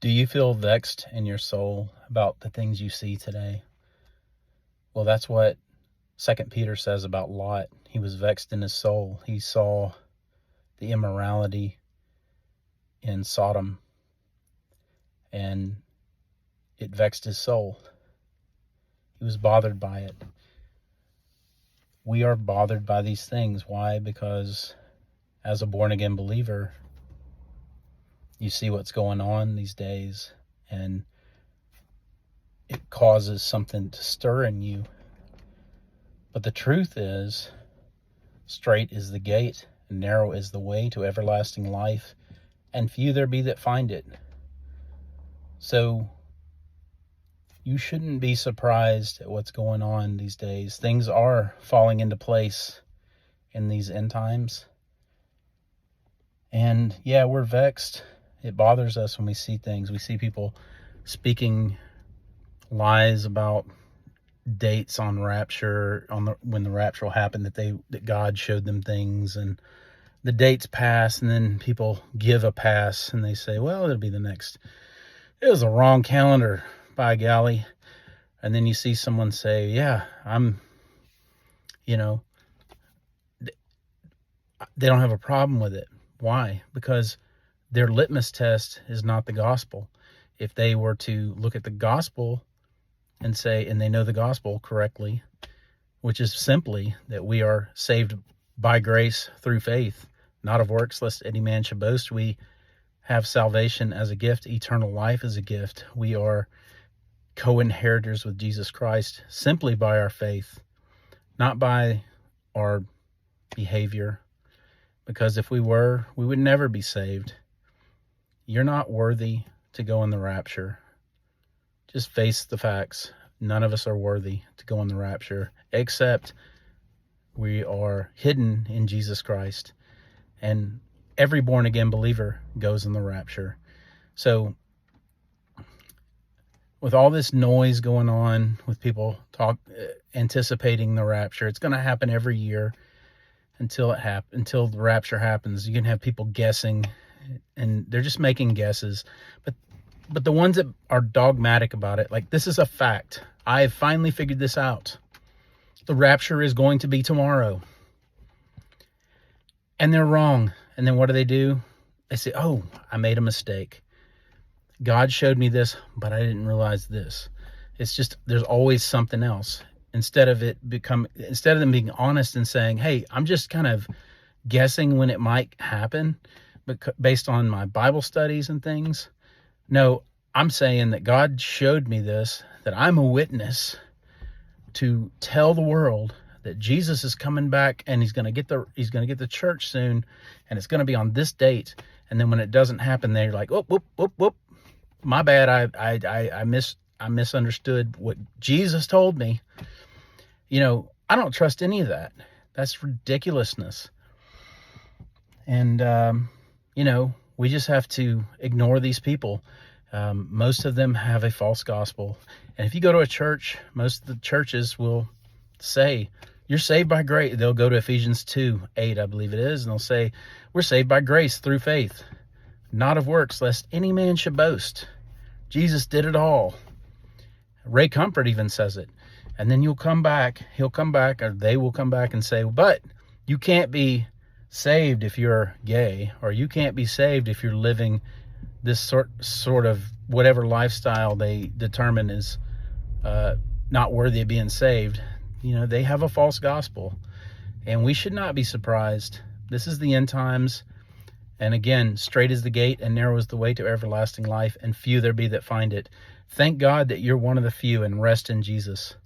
Do you feel vexed in your soul about the things you see today? Well, that's what 2 Peter says about Lot. He was vexed in his soul. He saw the immorality in Sodom, and it vexed his soul. He was bothered by it. We are bothered by these things. Why? Because as a born-again believer, you see what's going on these days, and it causes something to stir in you. But the truth is, straight is the gate, and narrow is the way to everlasting life, and few there be that find it. So you shouldn't be surprised at what's going on these days. Things are falling into place in these end times. And yeah, we're vexed. It bothers us when we see things. We see people speaking lies about dates on rapture, when the rapture will happen, that God showed them things, and the dates pass, and then people give a pass, and they say, well, it'll be the next. It was the wrong calendar, by golly. And then you see someone say, yeah, they don't have a problem with it. Why? Because their litmus test is not the gospel. If they were to look at the gospel and say, and they know the gospel correctly, which is simply that we are saved by grace through faith, not of works, lest any man should boast. We have salvation as a gift, eternal life as a gift. We are co-inheritors with Jesus Christ simply by our faith, not by our behavior. Because if we were, we would never be saved. You're not worthy to go in the rapture. Just face the facts. None of us are worthy to go in the rapture, except we are hidden in Jesus Christ. And every born-again believer goes in the rapture. So with all this noise going on, with people anticipating the rapture, it's going to happen every year until the rapture happens. You can have people guessing, and they're just making guesses. But the ones that are dogmatic about it, like, this is a fact. I have finally figured this out. The rapture is going to be tomorrow. And they're wrong. And then what do? They say, oh, I made a mistake. God showed me this, but I didn't realize this. It's just, there's always something else. Instead of them being honest and saying, hey, I'm just kind of guessing when it might happen, but based on my Bible studies and things. No, I'm saying that God showed me this, that I'm a witness to tell the world that Jesus is coming back, and he's going to get the church soon, and it's going to be on this date. And then when it doesn't happen, they're like, oh, whoop, my bad. I misunderstood what Jesus told me. I don't trust any of that. That's ridiculousness. And, we just have to ignore these people. Most of them have a false gospel. And if you go to a church, most of the churches will say, you're saved by grace. They'll go to Ephesians 2:8, I believe it is, and they'll say, we're saved by grace through faith, not of works, lest any man should boast. Jesus did it all. Ray Comfort even says it. And then he'll come back, or they will come back and say, but you can't be saved if you're gay, or you can't be saved if you're living this sort of whatever lifestyle they determine is not worthy of being saved. They have a false gospel, and we should not be surprised. This is the end times. And again, straight is the gate and narrow is the way to everlasting life, and few there be that find it. Thank God that you're one of the few, and rest in Jesus.